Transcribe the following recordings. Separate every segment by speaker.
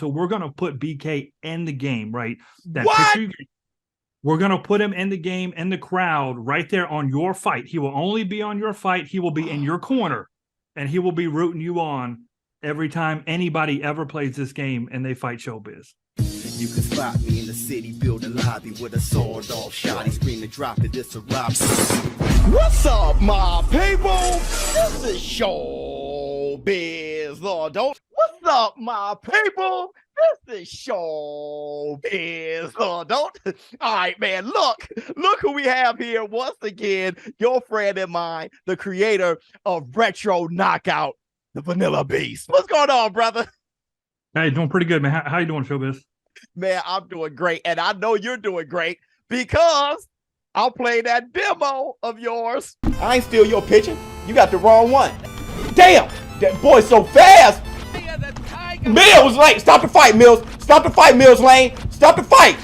Speaker 1: So we're going to put BK in the game, right? That
Speaker 2: What?
Speaker 1: picture, we're going to put him in the game, in the crowd, right there on your fight. He will only be on your fight. He will be in your corner, and he will be rooting you on every time anybody ever plays this game and they fight Showbiz.
Speaker 3: You can spot me in the city, build a lobby with a sword off shot. He screaming, drop it, this a rob. What's up, my people? This is Showbiz The Adult. What's up, my people? This is Showbiz The Adult. All right, man, look who we have here once again. Your friend and mine, the creator of Retro Knockout, the Vanilla Beast. What's going on, brother?
Speaker 1: Hey, doing pretty good, man. How you doing, Showbiz?
Speaker 2: Man, I'm doing great, and I know you're doing great because I'll play that demo of yours. I ain't steal your picture. You got the wrong one. Damn, that boy's so fast. Mills Lane, stop the fight, Mills. Stop the fight, Mills Lane. Stop the fight.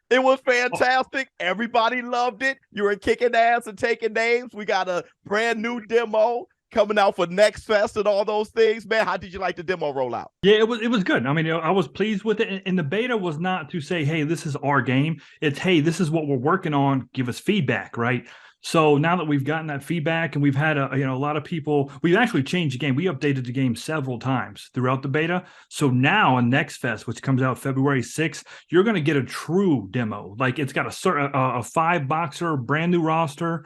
Speaker 2: It was fantastic. Everybody loved it. You were kicking ass and taking names. We got a brand new demo coming out for Next Fest and all those things. Man, how did you like the demo rollout?
Speaker 1: Yeah, it was good. I mean, I was pleased with it. And the beta was not to say, hey, this is our game. It's, hey, this is what we're working on. Give us feedback, right? So now that we've gotten that feedback and we've had a lot of people, we've actually changed the game. We updated the game several times throughout the beta. So now on Next Fest, which comes out February 6th, you're going to get a true demo. Like it's got a 5-boxer, brand new roster,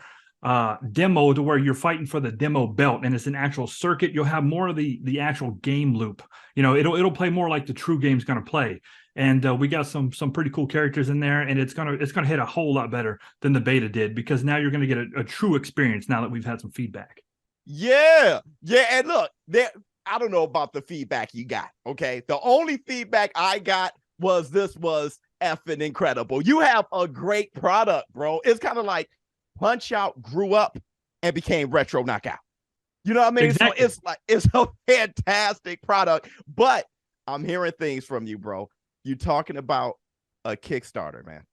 Speaker 1: demo to where you're fighting for the demo belt, and it's an actual circuit. You'll have more of the actual game loop. It'll play more like the true game's going to play. And we got some pretty cool characters in there, and it's gonna hit a whole lot better than the beta did, because now you're gonna get a true experience now that we've had some feedback.
Speaker 2: Yeah, and look, I don't know about the feedback you got. Okay, the only feedback I got was this was effing incredible. You have a great product, bro. It's kind of like Punch-Out grew up and became Retro Knockout. You know what I mean?
Speaker 1: Exactly.
Speaker 2: So it's a fantastic product. But I'm hearing things from you, bro. You talking about a Kickstarter, man.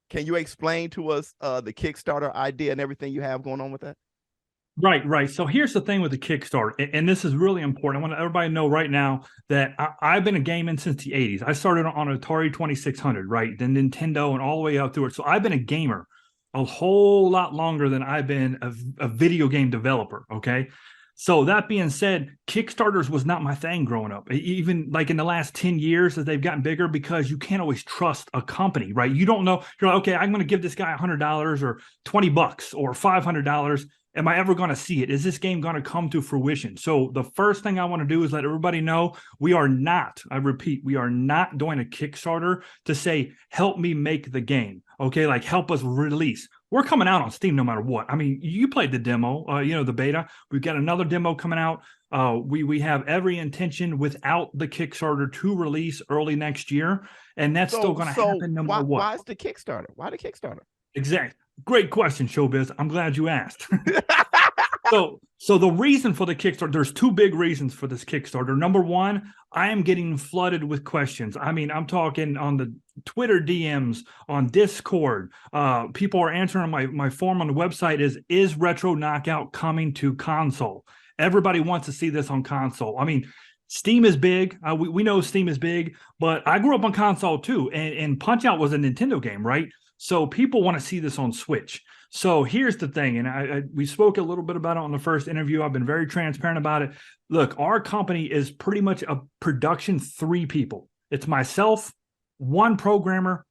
Speaker 2: Can you explain to us the Kickstarter idea and everything you have going on with that?
Speaker 1: Right. So here's the thing with the Kickstarter, and this is really important. I want everybody to know right now that I've been a gaming since the 80s. I started on Atari 2600, right? Then Nintendo and all the way up through it. So I've been a gamer a whole lot longer than I've been a video game developer, okay? So that being said, Kickstarters was not my thing growing up, even like in the last 10 years as they've gotten bigger, because you can't always trust a company, right? You don't know. You're like, okay, I'm going to give this guy $100 or $20 or $500. Am I ever going to see it? Is this game going to come to fruition? So the first thing I want to do is let everybody know we are not, I repeat, we are not doing a Kickstarter to say, help me make the game. Okay, like help us release. We're coming out on Steam no matter what. I mean, you played the demo, the beta. We've got another demo coming out. We have every intention without the Kickstarter to release early next year, and that's still going to happen no matter what.
Speaker 2: Why is the Kickstarter? Why the Kickstarter?
Speaker 1: Exactly. Great question, Showbiz. I'm glad you asked. So the reason for the Kickstarter, there's two big reasons for this Kickstarter. Number one, I am getting flooded with questions. I mean, I'm talking on the Twitter DMs, on Discord. People are answering my form on the website is Retro Knockout coming to console? Everybody wants to see this on console. I mean, Steam is big. We know Steam is big, but I grew up on console too. And Punch-Out was a Nintendo game, right? So people want to see this on Switch. So here's the thing, and we spoke a little bit about it on the first interview. I've been very transparent about it. Look, our company is pretty much a production 3 people. It's myself, 1 programmer,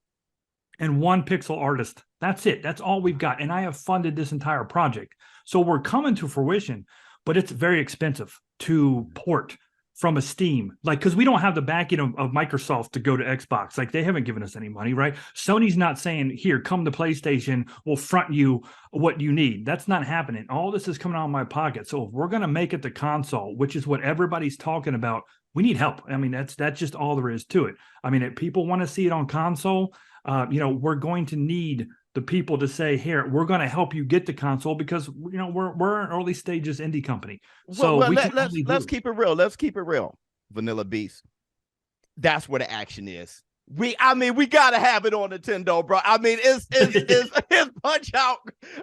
Speaker 1: and 1 pixel artist. That's it. That's all we've got. And I have funded this entire project. So we're coming to fruition, but it's very expensive to port from a Steam, like, because we don't have the backing of Microsoft to go to Xbox. Like, they haven't given us any money, right? Sony's not saying, here, come to PlayStation, we'll front you what you need. That's not happening. All this is coming out of my pocket. So if we're going to make it the console, which is what everybody's talking about, we need help. I mean, that's just all there is to it. I mean, if people want to see it on console, we're going to need the people to say, here, we're going to help you get the console, because we're an early stages indie company. So
Speaker 2: let's keep it real. Let's keep it real. Vanilla Beast. That's where the action is. We gotta have it on Nintendo, bro. I mean, it's Punch-Out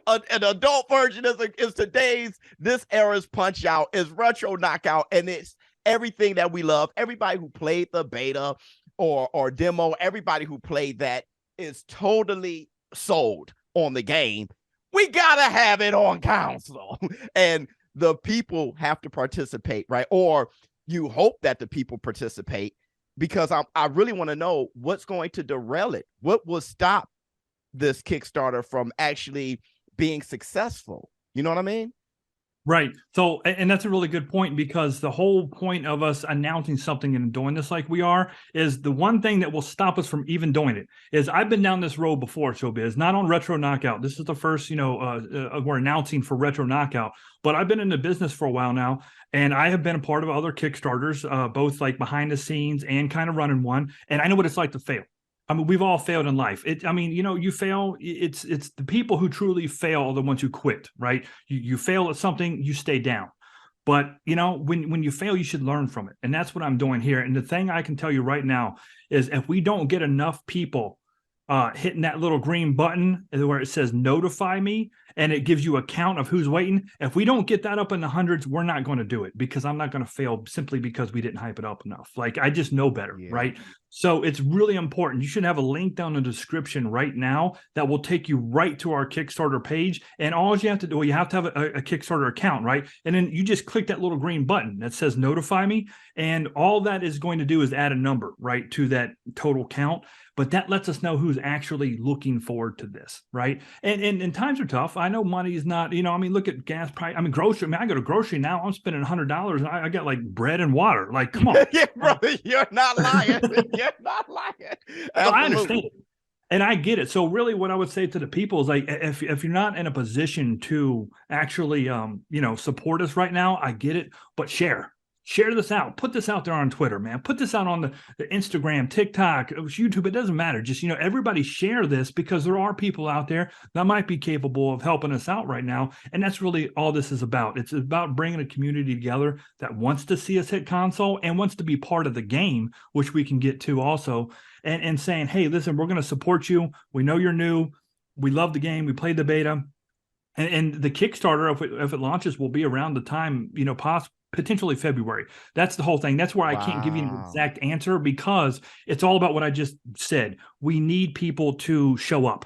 Speaker 2: an adult version is today's, this era's Punch-Out, is Retro Knockout, and it's
Speaker 3: everything that we love, everybody who played the beta or demo, everybody who played that is totally sold on the game. We gotta have it on console. And the people have to participate, right? Or you hope that the people participate, because I really want to know what's going to derail it. What will stop this Kickstarter from actually being successful? You know what I mean?
Speaker 1: Right. So, and that's a really good point, because the whole point of us announcing something and doing this like we are is the one thing that will stop us from even doing it is I've been down this road before, ShowBiz, not on Retro Knockout. This is the first, we're announcing for Retro Knockout, but I've been in the business for a while now, and I have been a part of other Kickstarters, both like behind the scenes and kind of running one. And I know what it's like to fail. I mean, we've all failed in life. You fail. It's the people who truly fail are the ones who quit, right? You fail at something, you stay down. But, when you fail, you should learn from it. And that's what I'm doing here. And the thing I can tell you right now is if we don't get enough people hitting that little green button where it says notify me, and it gives you a count of who's waiting. If we don't get that up in the hundreds, we're not going to do it, because I'm not going to fail simply because we didn't hype it up enough. Like, I just know better, right? So it's really important. You should have a link down in the description right now that will take you right to our Kickstarter page. And all you have to do, you have to have a Kickstarter account, right? And then you just click that little green button that says notify me. And all that is going to do is add a number, right, to that total count. But that lets us know who's actually looking forward to this, right? And times are tough. I know money is not, look at gas price. Grocery. I go to grocery now. I'm spending $100 and I got like bread and water. Like, come on.
Speaker 3: Yeah, brother, you're not lying. You're not lying.
Speaker 1: So I understand it. And I get it. So really what I would say to the people is, like, if you're not in a position to actually, support us right now, I get it, but share this out. Put this out there on Twitter, man. Put this out on the Instagram, TikTok, YouTube. It doesn't matter. Just, everybody share this, because there are people out there that might be capable of helping us out right now. And that's really all this is about. It's about bringing a community together that wants to see us hit console and wants to be part of the game, which we can get to also, and saying, hey, listen, we're going to support you. We know you're new. We love the game. We played the beta. And the Kickstarter, if it launches, will be around the time, potentially February. That's the whole thing. That's where I can't give you an exact answer, because it's all about what I just said. We need people to show up.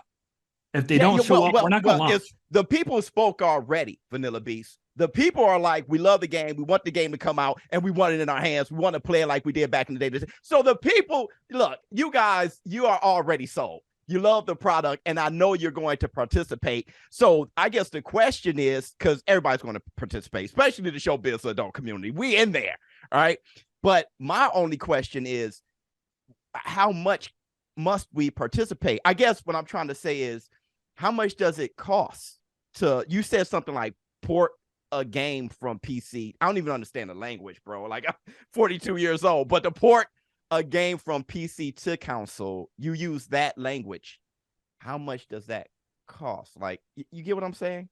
Speaker 1: If they don't show up, we're not going to launch.
Speaker 3: The people spoke already, Vanilla Beast. The people are like, we love the game. We want the game to come out, and we want it in our hands. We want to play it like we did back in the day. So the people, look, you guys, you are already sold. You love the product, and I know you're going to participate. So I guess the question is, because everybody's going to participate, especially the Showbiz adult community. We in there, all right? But my only question is, how much must we participate? I guess what I'm trying to say is, how much does it cost to, you said something like port a game from PC. I don't even understand the language, bro. Like, I'm 42 years old, but to port a game from PC to console, you use that language. How much does that cost? Like, you get what I'm saying?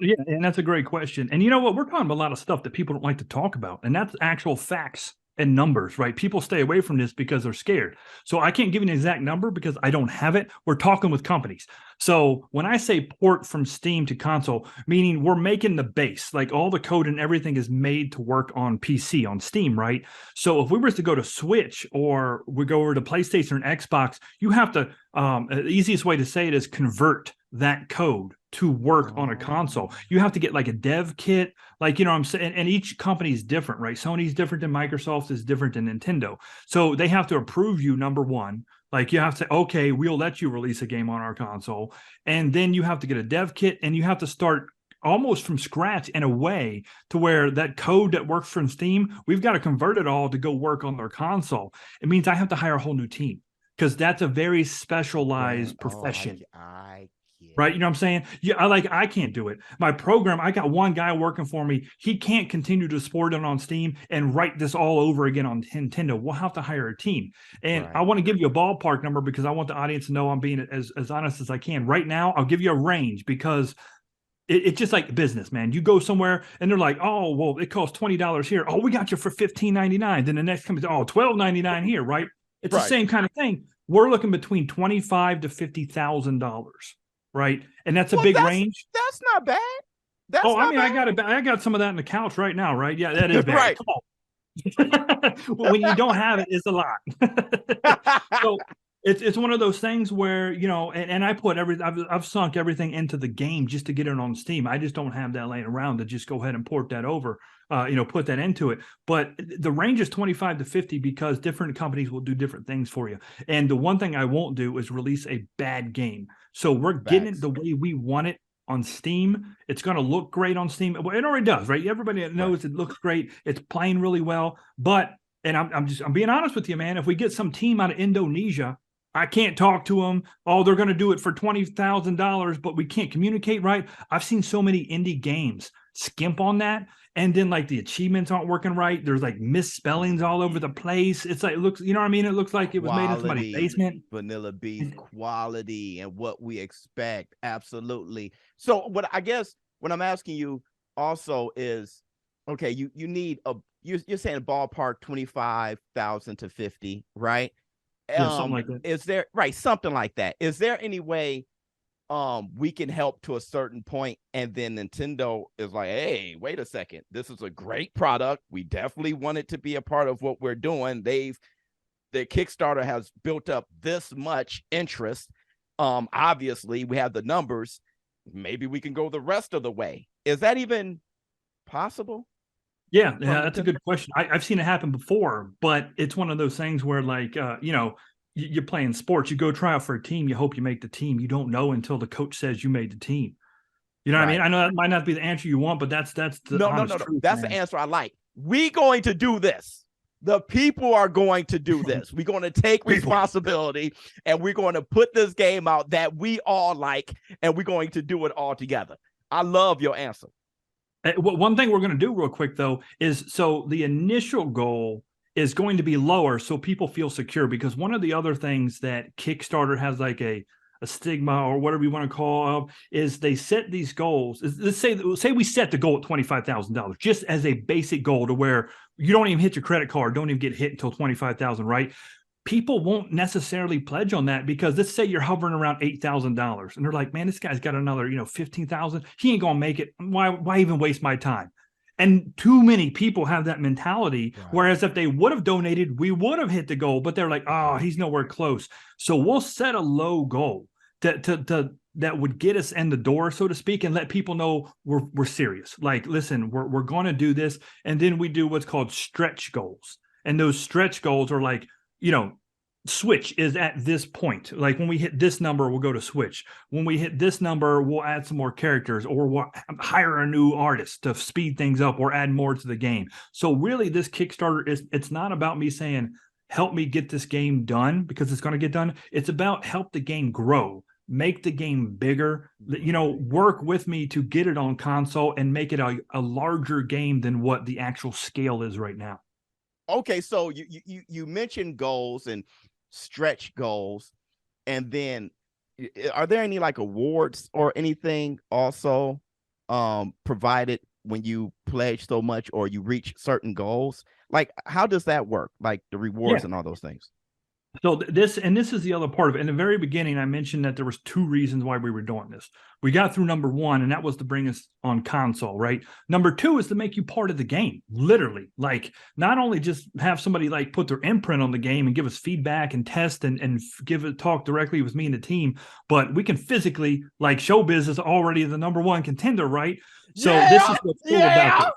Speaker 1: Yeah, and that's a great question. And you know what? We're talking about a lot of stuff that people don't like to talk about, and that's actual facts and numbers, right? People stay away from this because they're scared. So I can't give you an exact number because I don't have it. We're talking with companies. So when I say port from Steam to console, meaning we're making the base, like all the code and everything is made to work on PC, on Steam, right? So if we were to go to Switch, or we go over to PlayStation or Xbox, you have to, the easiest way to say it is convert that code to work on a console. You have to get like a dev kit, like, you know what I'm saying? And each company is different, right? Sony's different than Microsoft, is different than Nintendo. So they have to approve you, number one. Like, you have to say, okay, we'll let you release a game on our console. And then you have to get a dev kit, and you have to start almost from scratch in a way to where that code that works from Steam, we've got to convert it all to go work on their console. It means I have to hire a whole new team, because that's a very specialized profession. Right? You know what I'm saying? Yeah, I can't do it. My program, I got one guy working for me. He can't continue to support it on Steam and write this all over again on Nintendo. We'll have to hire a team. And I want to give you a ballpark number, because I want the audience to know I'm being as honest as I can. Right now, I'll give you a range, because it's just like business, man. You go somewhere and they're like, oh, well, it costs $20 here. Oh, we got you for $15.99. Then the next comes, oh, $12.99 here, right? It's the same kind of thing. We're looking between $25,000 to $50,000. Right, and that's a big range.
Speaker 3: That's not bad.
Speaker 1: I got some of that in the couch right now. Right, yeah, that is bad.
Speaker 3: Right.
Speaker 1: Come on. When you don't have it, it's a lot. So it's one of those things where, you know, and I put I've sunk everything into the game just to get it on Steam. I just don't have that laying around to just go ahead and port that over, you know, put that into it. But the range is 25 to 50 because different companies will do different things for you. And the one thing I won't do is release a bad game. So we're getting it the way we want it on Steam. It's going to look great on Steam. Well, it already does, right? Everybody knows it looks great. It's playing really well. But, and I'm being honest with you, man, if we get some team out of Indonesia, I can't talk to them. Oh, they're going to do it for $20,000, but we can't communicate right. I've seen so many indie games skimp on that. And then like the achievements aren't working right. There's like misspellings all over the place. It's like, it looks, you know what I mean? It looks like it was made in somebody's basement.
Speaker 3: Vanilla Beast quality and what we expect. Absolutely. So what I guess what I'm asking you also is, okay, you need you're saying a ballpark 25,000 to 50, right?
Speaker 1: Yeah, something like that.
Speaker 3: Is there something like that? Is there any way we can help to a certain point, and then Nintendo is like, hey, wait a second, this is a great product. We definitely want it to be a part of what we're doing. Their Kickstarter has built up this much interest. Obviously, we have the numbers. Maybe we can go the rest of the way. Is that even possible?
Speaker 1: Yeah, that's a good question. I've seen it happen before, but it's one of those things where, like, you know, you're playing sports. You go try out for a team. You hope you make the team. You don't know until the coach says you made the team. You know what I mean? I know that might not be the answer you want, but that's the honest truth,
Speaker 3: That's the answer I like. We going to do this. The people are going to do this. We're going to take responsibility, and we're going to put this game out that we all like, and we're going to do it all together. I love your answer.
Speaker 1: One thing we're going to do real quick, though, is so the initial goal is going to be lower so people feel secure, because one of the other things that Kickstarter has like a stigma or whatever you want to call it is they set these goals. Let's say we set the goal at $25,000 just as a basic goal to where you don't even hit your credit card, don't even get hit until $25,000, right? People won't necessarily pledge on that because let's say you're hovering around $8,000 and they're like, man, this guy's got another, 15,000. He ain't going to make it. Why even waste my time? And too many people have that mentality. Right. Whereas if they would have donated, we would have hit the goal, but they're like, oh, he's nowhere close. So we'll set a low goal that would get us in the door, so to speak, and let people know we're serious. Like, listen, we're going to do this. And then we do what's called stretch goals. And those stretch goals are like, Switch is at this point. Like when we hit this number, we'll go to Switch. When we hit this number, we'll add some more characters, or we'll hire a new artist to speed things up or add more to the game. So really this Kickstarter it's not about me saying, help me get this game done because it's going to get done. It's about help the game grow, make the game bigger, work with me to get it on console and make it a larger game than what the actual scale is right now.
Speaker 3: Okay, so you mentioned goals and stretch goals, and then are there any like awards or anything also provided when you pledge so much or you reach certain goals? Like, how does that work? Like the rewards and all those things?
Speaker 1: So this is the other part of it. In the very beginning, I mentioned that there was two reasons why we were doing this. We got through number one, and that was to bring us on console, right? Number two is to make you part of the game, literally. Like, not only just have somebody like put their imprint on the game and give us feedback and test and talk directly with me and the team, but we can physically, like ShowBizz is already the number one contender, right? So this is what's cool about it.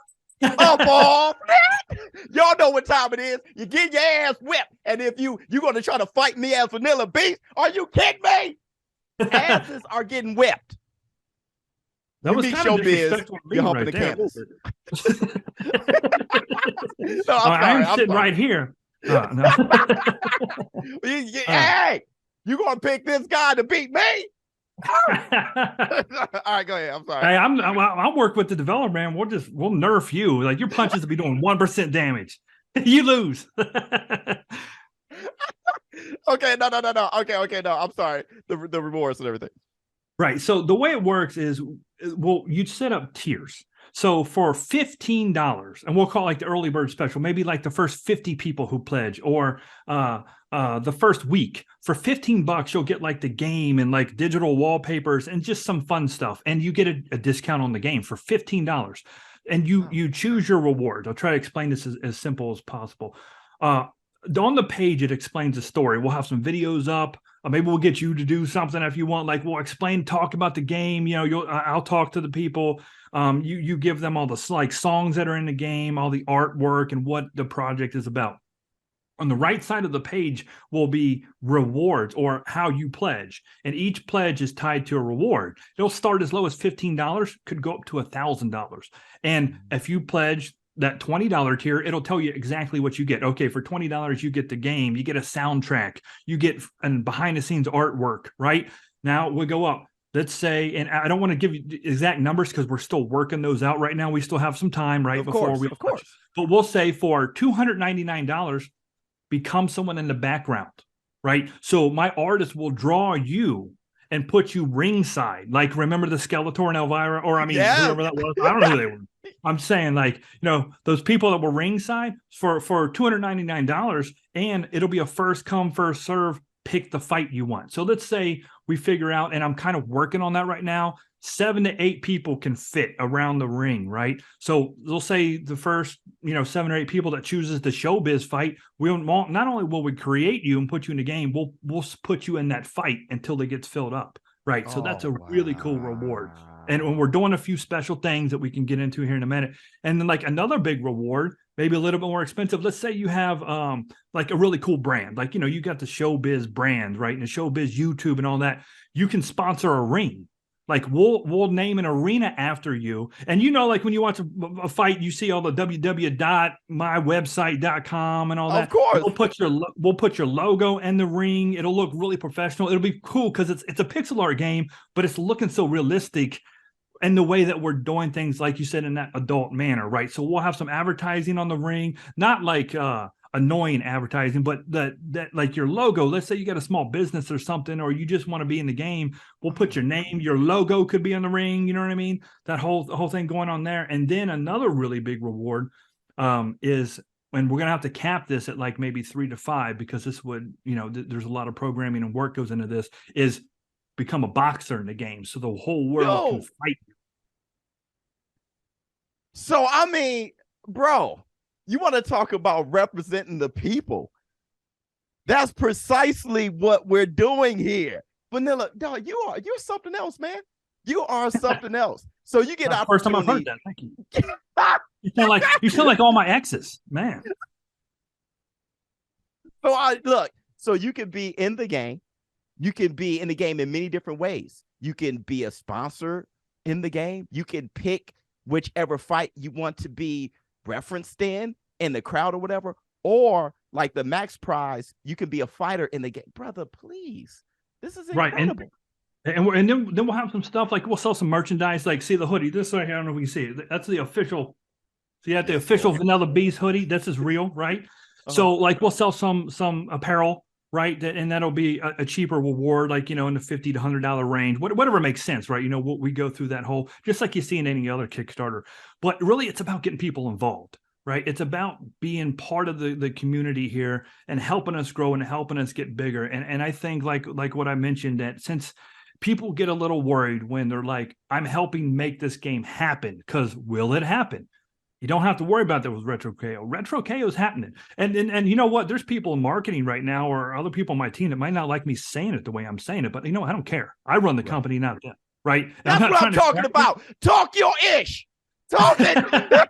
Speaker 3: Y'all know what time it is. You get your ass whipped, and if you're going to try to fight me as Vanilla Beast, are you kidding me? Asses are getting whipped.
Speaker 1: That was kind of disrespectful.
Speaker 3: You're humping the campus.
Speaker 1: No, I'm sitting right here. No.
Speaker 3: Hey, you going to pick this guy to beat me? All right, go ahead. I'm sorry.
Speaker 1: Hey, I'll work with the developer, man. We'll nerf you. Like, your punches will be doing 1% damage. You lose.
Speaker 3: Okay, no. Okay, no. I'm sorry. The rewards and everything.
Speaker 1: Right. So the way it works is, you'd set up tiers. So for $15, and we'll call it like the early bird special, maybe like the first 50 people who pledge, or the first week, for $15, you'll get like the game and like digital wallpapers and just some fun stuff. And you get a discount on the game for $15. and you choose your rewards. I'll try to explain this as simple as possible. On the page, it explains the story. We'll have some videos up. Maybe we'll get you to do something if you want. Like we'll talk about the game. I'll talk to the people. You give them all the songs that are in the game, all the artwork, and what the project is about. On the right side of the page will be rewards or how you pledge. And each pledge is tied to a reward. It'll start as low as $15, could go up to $1,000. And if you pledge that $20 tier, it'll tell you exactly what you get. Okay, for $20, you get the game, you get a soundtrack, you get behind the scenes artwork, right? Now we'll go up. Let's say, and I don't want to give you exact numbers because we're still working those out right now. We still have some time, right?
Speaker 3: Of course.
Speaker 1: But we'll say for $299, become someone in the background, right? So my artist will draw you and put you ringside. Like, remember the Skeletor and Elvira? Or, whoever that was. I don't know who they were. I'm saying, those people that were ringside for $299, and it'll be a first come, first serve, pick the fight you want. So let's say we figure out, and I'm kind of working on that right now, 7 to 8 people can fit around the ring, right? So they'll say the first, 7 or 8 people that chooses the Showbiz fight, not only will we create you and put you in the game, we'll put you in that fight until it gets filled up, right? So that's a really cool reward. And when we're doing a few special things that we can get into here in a minute. And then another big reward, maybe a little bit more expensive. Let's say you have a really cool brand, you got the Showbiz brand, right? And the Showbiz YouTube and all that. You can sponsor a ring. We'll name an arena after you. And when you watch a fight, you see all the www.mywebsite.com and all that.
Speaker 3: Of course.
Speaker 1: We'll put your logo in the ring. It'll look really professional. It'll be cool because it's a pixel art game, but it's looking so realistic in the way that we're doing things, like you said, in that adult manner, right? So we'll have some advertising on the ring, not annoying advertising, but that your logo. Let's say you got a small business or something, or you just want to be in the game. We'll put your name, your logo could be on the ring. You know what I mean? That whole thing going on there. And then another really big reward is, and we're gonna have to cap this at maybe 3 to 5 because this would, there's a lot of programming and work goes into this. Is become a boxer in the game, so the whole world can fight you.
Speaker 3: So bro. You want to talk about representing the people? That's precisely what we're doing here. Vanilla, dog, you're something else, man. You are something else. So you get out.
Speaker 1: First time I've heard that. Thank you. You sound like all my exes, man.
Speaker 3: So you can be in the game. You can be in the game in many different ways. You can be a sponsor in the game. You can pick whichever fight you want to be referenced in the crowd or whatever, or like the max prize, you can be a fighter in the game. Brother, please, this is incredible.
Speaker 1: Right. And then we'll have some stuff, we'll sell some merchandise, see the hoodie, this right here, I don't know if you can see it, that's the official. So you have the official Vanilla Beast hoodie. This is real, right? So we'll sell some apparel, right? And that'll be a cheaper reward, in the $50 to $100 range, whatever makes sense, right? We go through that whole, just like you see in any other Kickstarter. But really, it's about getting people involved, right? It's about being part of the community here and helping us grow and helping us get bigger. And I think like what I mentioned, that since people get a little worried when they're like, I'm helping make this game happen, because will it happen? You don't have to worry about that with Retro KO. Retro KO is happening. And you know what? There's people in marketing right now, or other people on my team, that might not like me saying it the way I'm saying it, but I don't care. I run the company, not them, right?
Speaker 3: That's what I'm talking about. Talk your ish. Talk it.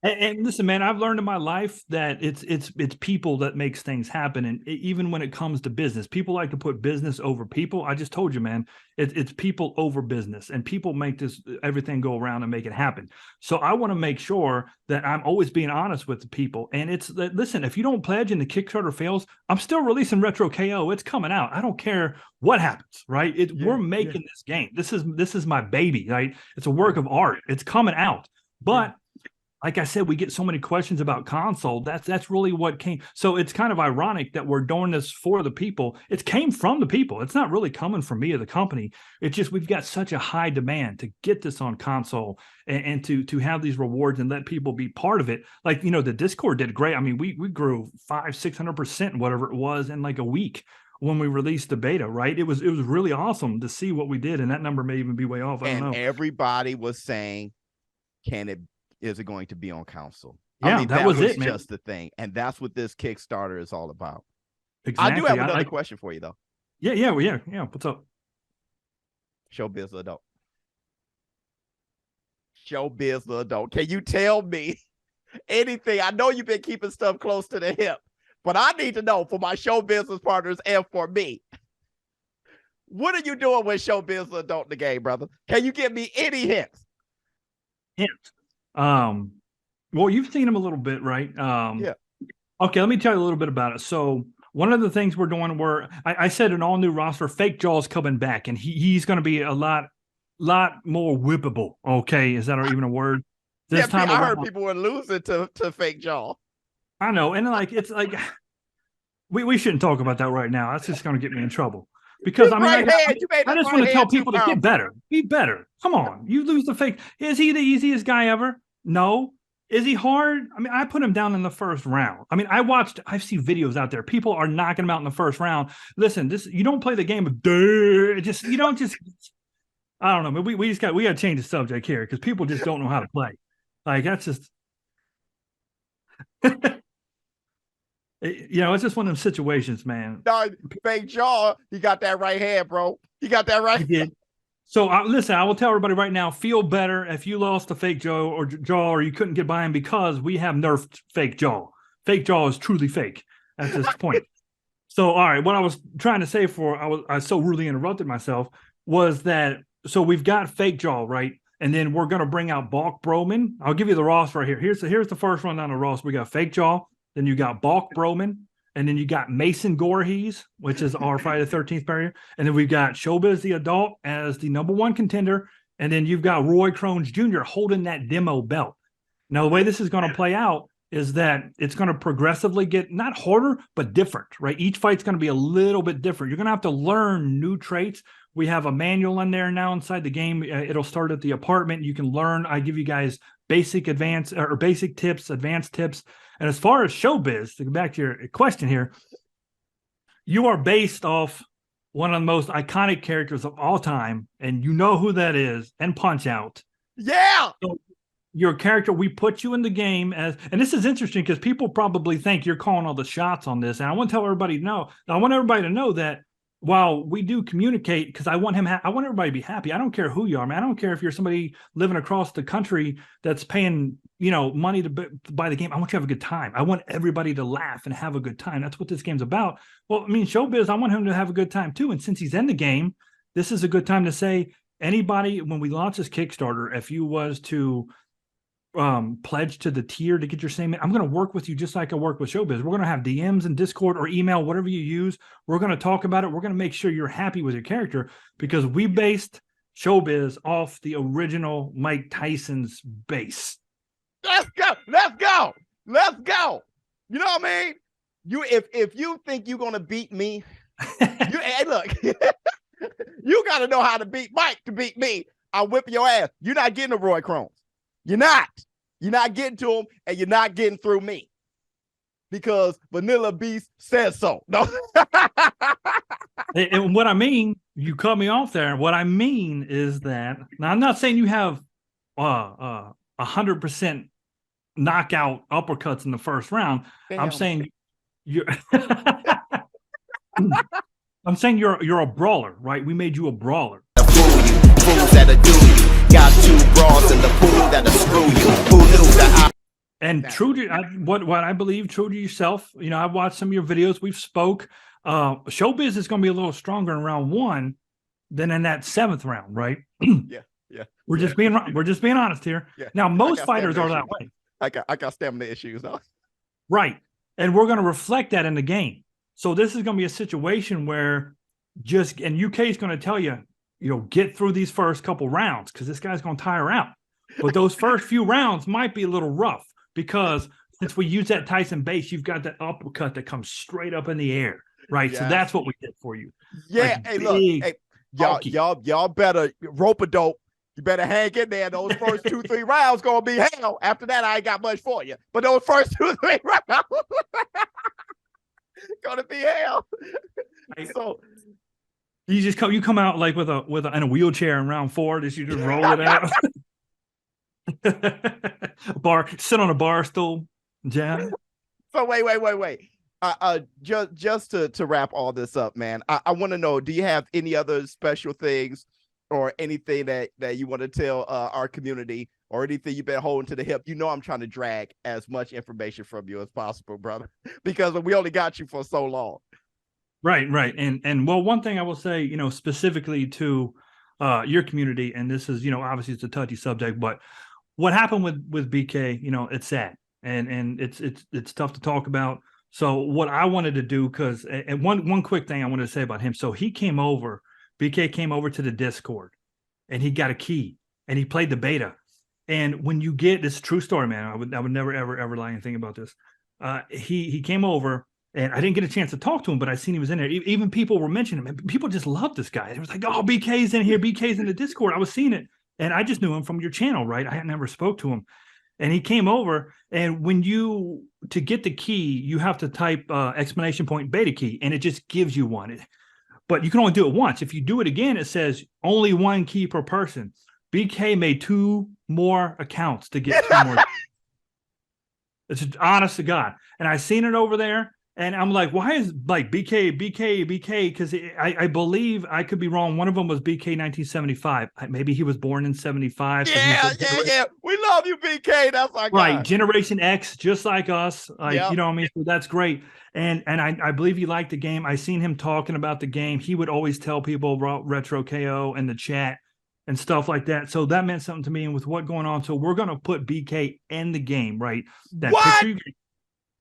Speaker 1: And listen, man, I've learned in my life that it's people that makes things happen. And even when it comes to business, people like to put business over people. I just told you, man, it's people over business, and people make everything go around and make it happen. So I want to make sure that I'm always being honest with the people. And it's that, listen, if you don't pledge and the Kickstarter fails, I'm still releasing Retro KO. It's coming out. I don't care what happens, right? We're making this game. This is my baby, right? It's a work of art. It's coming out. But like I said, we get so many questions about console. That's really what came. So it's kind of ironic that we're doing this for the people. It came from the people. It's not really coming from me or the company. It's just we've got such a high demand to get this on console and to have these rewards and let people be part of it. The Discord did great. I mean, we grew 500-600%, whatever it was, in a week when we released the beta, right? It was really awesome to see what we did, and that number may even be way off. I don't know.
Speaker 3: Everybody was saying, can it is it going to be on console?
Speaker 1: Yeah,
Speaker 3: I mean,
Speaker 1: that was it, man.
Speaker 3: just the thing. And that's what this Kickstarter is all about.
Speaker 1: Exactly.
Speaker 3: I do have another question for you, though.
Speaker 1: Yeah. What's up?
Speaker 3: ShowBizz The Adult. ShowBizz The Adult. Can you tell me anything? I know you've been keeping stuff close to the hip, but I need to know for my show business partners and for me. What are you doing with ShowBizz The Adult in the game, brother? Can you give me any hints?
Speaker 1: Hint. Well, you've seen him a little bit, right?
Speaker 3: Yeah.
Speaker 1: Okay, let me tell you a little bit about it. So one of the things we're doing, I said an all-new roster, Fake Jaw's coming back, and he's going to be a lot more whippable. Okay, is that even a word? This time
Speaker 3: I heard people were losing to Fake Jaw.
Speaker 1: I know, and it's like we shouldn't talk about that right now. That's just going to get me in trouble. Because I just want to tell people to get better. Be better. Come on. You lose the Fake. Is he the easiest guy ever? No. Is he hard? I mean, I put him down in the first round. I mean, I've seen videos out there. People are knocking him out in the first round. Listen, you don't play the game of you don't just I don't know. We got to change the subject here because people just don't know how to play. Like that's just it's just one of them situations, man.
Speaker 3: No, Fake Jaw, he got that right hand, bro. He got that right.
Speaker 1: He did. So listen, I will tell everybody right now, feel better if you lost to Fake Jaw or you couldn't get by him because we have nerfed Fake Jaw. Fake Jaw is truly fake at this point. So, all right, what I was trying to say I so rudely interrupted myself was that, so we've got Fake Jaw, right? And then we're going to bring out Balk Broman. I'll give you the roster right here. Here's the first one down the roster. We got Fake Jaw. Then you got Balk Broman. And then you got Mason Gorhees, which is our Friday the 13th barrier. And then we've got ShowBizz The Adult as the #1 contender. And then you've got Roy Crones Jr. holding that demo belt. Now, the way this is going to play out is that it's going to progressively get not harder, but different, right? Each fight's going to be a little bit different. You're going to have to learn new traits. We have a manual in there now inside the game. It'll start at the apartment. You can learn. I give you guys basic tips, advanced tips. And as far as ShowBizz, to go back to your question here, you are based off one of the most iconic characters of all time, and you know who that is, and Punch-Out.
Speaker 3: Yeah!
Speaker 1: So your character, we put you in the game as, and this is interesting because people probably think you're calling all the shots on this, and I want to tell everybody to know that while we do communicate, because I want everybody to be happy. I don't care who you are, man. I don't care if you're somebody living across the country that's paying, money to buy the game. I want you to have a good time. I want everybody to laugh and have a good time. That's what this game's about. Well, I mean, ShowBizz, I want him to have a good time too. And since he's in the game, this is a good time to say, anybody, when we launch this Kickstarter, if you was to pledge to the tier to get your same, I'm going to work with you just like I work with ShowBizz. We're going to have DMs and Discord or email, whatever you use. We're going to talk about it. We're going to make sure you're happy with your character because we based ShowBizz off the original Mike Tyson's base.
Speaker 3: Let's go. You know what I mean? If you think you're going to beat me, hey, look, you got to know how to beat Mike to beat me. I'll whip your ass. You're not getting a Roy Crones. You're not getting to him, and you're not getting through me because Vanilla Beast says so. No.
Speaker 1: And what I mean, you cut me off there. What I mean is that now I'm not saying you have 100% knockout uppercuts in the first round.
Speaker 3: Damn.
Speaker 1: I'm saying you're you're a brawler, right? We made you a brawler.
Speaker 4: Fools that'll do you. Got 2 bras in the pool that'll screw you. Who knew that?
Speaker 1: And true to what I believe, true to yourself. I've watched some of your videos. We've spoke. ShowBizz is going to be a little stronger in round 1 than in that 7th round, right?
Speaker 3: Yeah.
Speaker 1: We're just being honest here.
Speaker 3: Yeah.
Speaker 1: Now, most fighters are that way.
Speaker 3: I got stamina issues though.
Speaker 1: Right. And we're going to reflect that in the game. So this is going to be a situation where UK is going to tell you, get through these first couple rounds because this guy's going to tire out. But those first few rounds might be a little rough because since we use that Tyson base, you've got that uppercut that comes straight up in the air, right? Yes. So that's what we did for you.
Speaker 3: Yeah. Like, hey, look, hey, y'all better rope a dope. You better hang in there. Those first 2-3 rounds gonna be hell. After that, I ain't got much for you. But those first 2-3 rounds gonna be hell. So
Speaker 1: you come out like with in a wheelchair in round 4. That you just roll it out. Sit on a bar stool, jam.
Speaker 3: So wait. Just to wrap all this up, man. I want to know, do you have any other special things or anything that you want to tell our community, or anything you've been holding to the hip? You know, I'm trying to drag as much information from you as possible, brother, because we only got you for so long.
Speaker 1: Right. And well, one thing I will say, you know, specifically to your community, and this is, you know, obviously it's a touchy subject, but what happened with BK, you know, it's sad and it's tough to talk about. So what I wanted to do, and one quick thing I wanted to say about him. So BK came over to the Discord and he got a key and he played the beta. And when you get this, true story, man, I would never, ever lie anything about this. He came over and I didn't get a chance to talk to him, but I seen he was in there. Even people were mentioning him. People just love this guy. It was like, oh, BK's in here. BK's in the Discord. I was seeing it. And I just knew him from your channel, right? I had never spoke to him. And he came over, and to get the key, you have to type ! beta key, and it just gives you one. But you can only do it once. If you do it again, it says only one key per person. BK made 2 more accounts to get 2 more. It's honest to God. And I seen it over there. And I'm like, why is like BK? Because I believe, I could be wrong, one of them was BK 1975. Maybe he was born in 75.
Speaker 3: Yeah. We love you, BK. That's our guy.
Speaker 1: Right. Generation X, just like us. Like, you know what I mean? So that's great. And I believe he liked the game. I seen him talking about the game. He would always tell people about Retro KO in the chat and stuff like that. So that meant something to me. And with what going on, so we're going to put BK in the game, right? That
Speaker 3: what?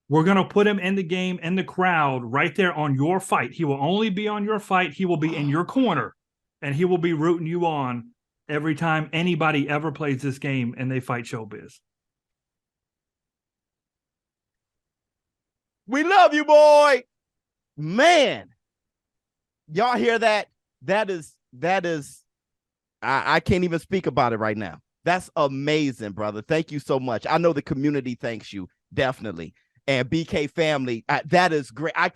Speaker 1: We're going to put him in the game, in the crowd, right there on your fight. He will only be on your fight. He will be in your corner, and he will be rooting you on every time anybody ever plays this game and they fight ShowBizz.
Speaker 3: We love you, boy. Man, y'all hear that? That is, I can't even speak about it right now. That's amazing, brother. Thank you so much. I know the community thanks you, definitely. And BK family, that is great. I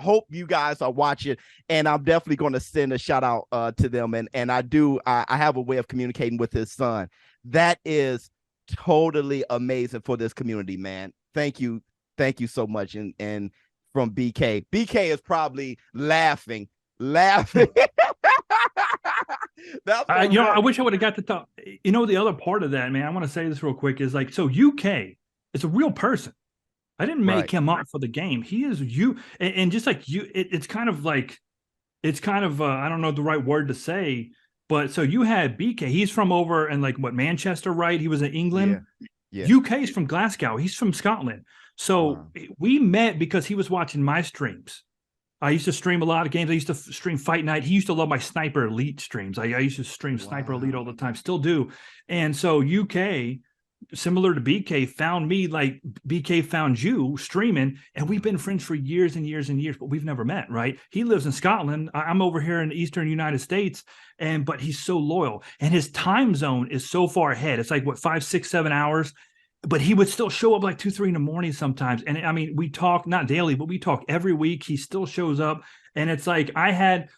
Speaker 3: hope you guys are watching, and I'm definitely going to send a shout out to them. And I have a way of communicating with his son. That is totally amazing for this community, man. Thank you so much. And from BK is probably laughing. That's
Speaker 1: I wish I would have got to talk. You know, the other part of that, man, I want to say this real quick, is like, so UK is a real person. I didn't make him up for the game. He is you. And just like you, it's kind of I don't know the right word to say, but so you had BK. He's from over in Manchester, right? He was in England.
Speaker 3: Yeah.
Speaker 1: UK is from Glasgow. He's from Scotland. So we met because he was watching my streams. I used to stream a lot of games. I used to stream Fight Night. He used to love my Sniper Elite streams. I used to stream Sniper Elite all the time, still do. And so UK, similar to BK, found me like BK found you streaming, and we've been friends for years and years and years, but we've never met, right? He lives in Scotland. I'm over here in the Eastern United States, but he's so loyal, and his time zone is so far ahead. It's like, what, 5, 6, 7 hours? But he would still show up like 2, 3 in the morning sometimes. And I mean, we talk not daily, but we talk every week. He still shows up. And it's like,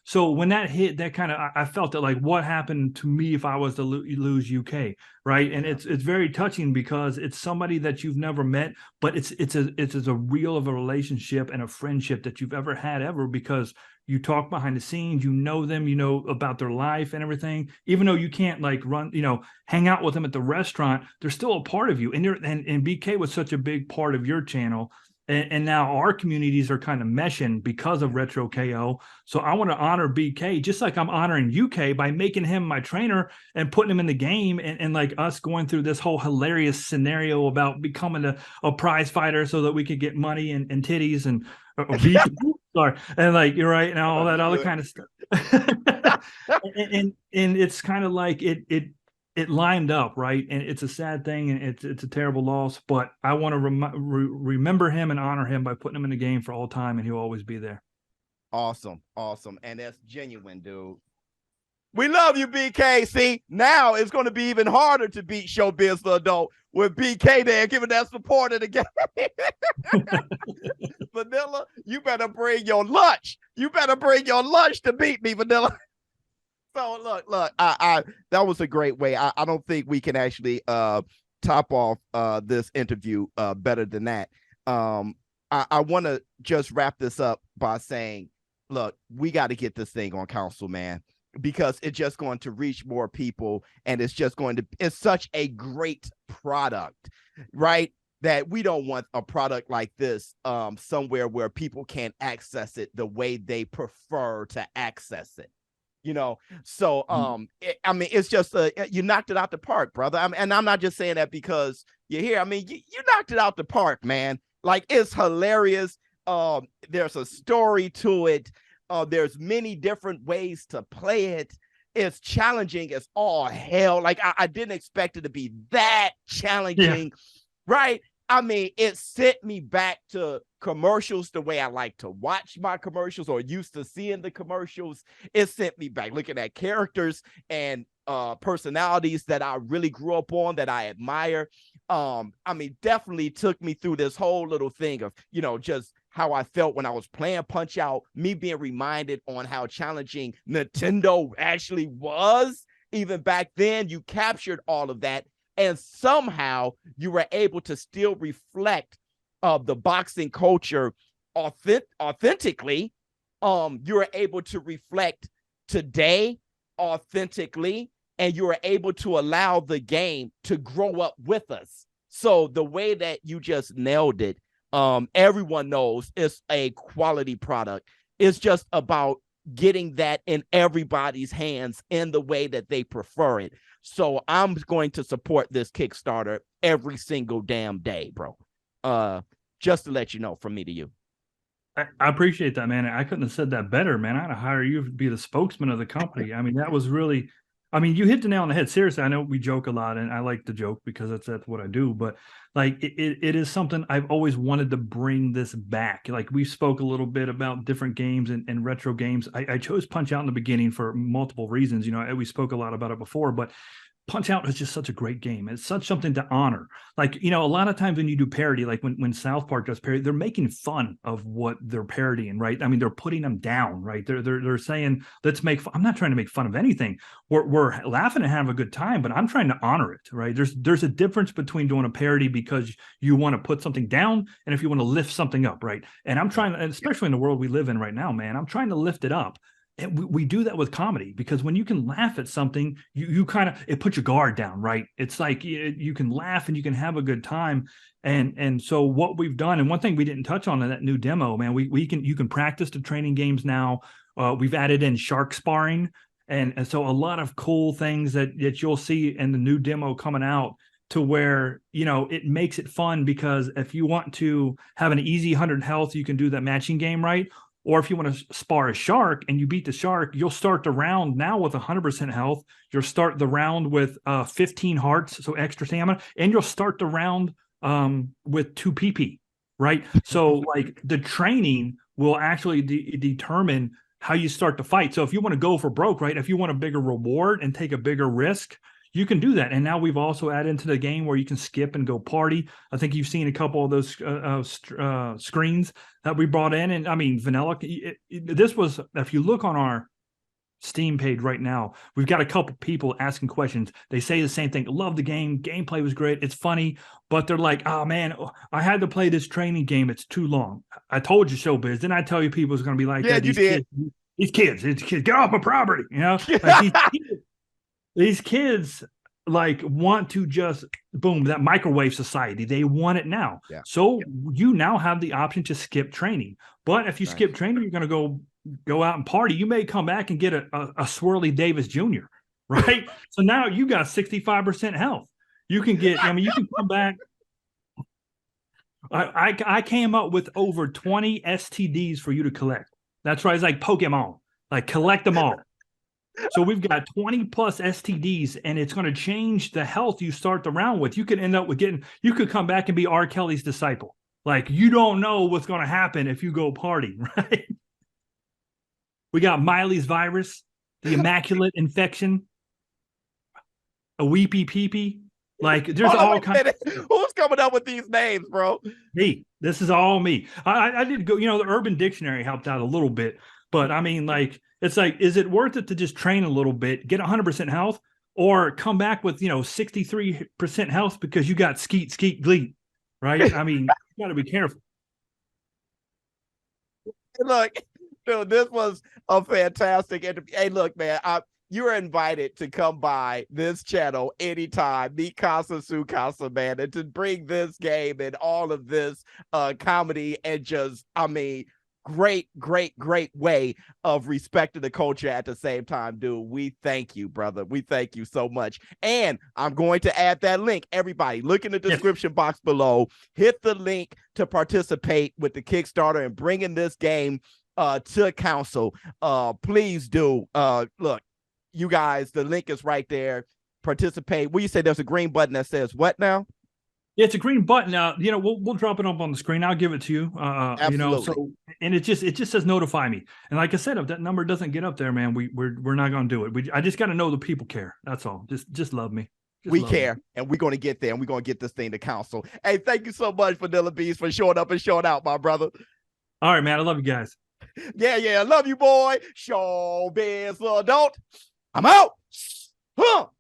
Speaker 1: so when that hit, that kind of, I felt that like, what happened to me if I was to lose UK, right? And it's very touching because it's somebody that you've never met, but it's as a real of a relationship and a friendship that you've ever had because you talk behind the scenes, you know them, you know about their life and everything. Even though you can't hang out with them at the restaurant, they're still a part of you. And BK was such a big part of your channel. And now our communities are kind of meshing because of Retro KO. So I want to honor BK just like I'm honoring UK by making him my trainer and putting him in the game, and like us going through this whole hilarious scenario about becoming a prize fighter so that we could get money and titties and sorry, and like, you're right, and all that other kind of stuff. and it's kind of like it lined up, right? And it's a sad thing, and it's a terrible loss, but I want to remember him and honor him by putting him in the game for all time, and he'll always be there.
Speaker 3: Awesome. And that's genuine, dude. We love you, BK. See, now it's going to be even harder to beat ShowBizz The Adult with BK there giving that support in the game. Vanilla, you better bring your lunch. You better bring your lunch to beat me, Vanilla. So look, I that was a great way. I don't think we can actually top off this interview better than that, I want to just wrap this up by saying, look, we got to get this thing on council, man, because it's just going to reach more people, and it's such a great product, right? That we don't want a product like this somewhere where people can't access it the way they prefer to access it. So I mean, it's just you knocked it out the park, brother. And I'm not just saying that because you're here. I mean, you knocked it out the park, man. Like, it's hilarious. There's a story to it. There's many different ways to play it. It's challenging as all hell. Like, I didn't expect it to be that challenging, right? I mean, it sent me back to commercials the way I like to watch my commercials, or used to seeing the commercials. It sent me back looking at characters and personalities that I really grew up on, that I admire. I mean, definitely took me through this whole little thing of, just how I felt when I was playing Punch-Out, me being reminded on how challenging Nintendo actually was. Even back then, you captured all of that. And somehow you were able to still reflect the boxing culture authentically. You were able to reflect today authentically, and you were able to allow the game to grow up with us. So the way that you just nailed it, everyone knows it's a quality product. It's just about getting that in everybody's hands in the way that they prefer it. So I'm going to support this Kickstarter every single damn day, bro. Just to let you know, from me to you.
Speaker 1: I appreciate that, man. I couldn't have said that better, man. I'd hire you to be the spokesman of the company. I mean, that was really, I mean, you hit the nail on the head. Seriously, I know we joke a lot, and I like to joke because that's what I do. But like, it is something I've always wanted to bring this back. Like, we spoke a little bit about different games and retro games. I chose Punch-Out in the beginning for multiple reasons. We spoke a lot about it before, but Punch-Out is just such a great game. It's such something to honor. Like, a lot of times when you do parody, like when South Park does parody, they're making fun of what they're parodying, right? I mean, they're putting them down, right? They're saying, let's make fun. I'm not trying to make fun of anything. We're laughing and having a good time, but I'm trying to honor it, right? There's a difference between doing a parody because you want to put something down and if you want to lift something up, right? And I'm trying, especially in the world we live in right now, man, I'm trying to lift it up. And we do that with comedy, because when you can laugh at something, you kind of, it puts your guard down, right? It's like you can laugh and you can have a good time. And so what we've done, and one thing we didn't touch on in that new demo, man, you can practice the training games now. We've added in shark sparring. And so a lot of cool things that you'll see in the new demo coming out, to where, it makes it fun, because if you want to have an easy 100 health, you can do that matching game, right? Or if you want to spar a shark and you beat the shark, you'll start the round now with 100% health. You'll start the round with 15 hearts, so extra stamina, and you'll start the round with 2 PP, right? So like, the training will actually determine how you start the fight. So if you want to go for broke, right? If you want a bigger reward and take a bigger risk, you can do that. And now we've also added into the game where you can skip and go party. I think you've seen a couple of those screens that we brought in. And I mean, vanilla, this was, if you look on our Steam page right now, we've got a couple people asking questions. They say the same thing. Love the game. Gameplay was great. It's funny, but they're like, oh man, I had to play this training game. It's too long. I told you, Showbiz. Didn't I tell you people was going to be like,
Speaker 3: yeah,
Speaker 1: that?
Speaker 3: You did.
Speaker 1: These kids, get off my property. Like these kids like want to just boom, that microwave society. They want it now.
Speaker 3: Yeah.
Speaker 1: So you now have the option to skip training. But if you skip training, you're going to go out and party. You may come back and get a Swirly Davis Jr., right? So now you got 65% health. You can get, you can come back. I came up with over 20 STDs for you to collect. That's right. It's like Pokemon, like collect them all. So we've got 20 plus STDs, and it's going to change the health you start the round with. You could end up with you could come back and be R. Kelly's disciple. Like, you don't know what's going to happen if you go party, right? We got Miley's virus, the immaculate infection, a weepy peepee. Like, there's all kinds.
Speaker 3: Who's coming up with these names, bro?
Speaker 1: Me. This is all me. I did go, the Urban Dictionary helped out a little bit, but I mean, like, it's like, is it worth it to just train a little bit, get 100% health? or come back with 63% health because you got skeet gleet, right? I mean, you got to be careful.
Speaker 3: Look, dude, this was a fantastic interview. Hey, look, man, you're invited to come by this channel anytime. Meet Casa Su Casa, man, and to bring this game and all of this comedy and just, I mean, great way of respecting the culture at the same time, dude. We thank you, brother. We thank you so much. And I'm going to add that link. Everybody, look in the description box below. Hit the link to participate with the Kickstarter and bringing this game to council. Please do. Look, you guys, the link is right there. Participate. Well, you say there's a green button that says what now?
Speaker 1: Yeah, it's a green button. We'll drop it up on the screen. I'll give it to you.
Speaker 3: Absolutely.
Speaker 1: And it just says notify me. And like I said, if that number doesn't get up there, man, we're not gonna do it. I just got to know the people care. That's all. Just love me.
Speaker 3: We care, and we're going to get there, and we're going to get this thing to council. Hey, thank you so much, Vanilla Beast, for showing up and showing out, my brother.
Speaker 1: All right, man. I love you guys.
Speaker 3: Yeah. Love you, boy. Showbiz Adult. I'm out. Huh.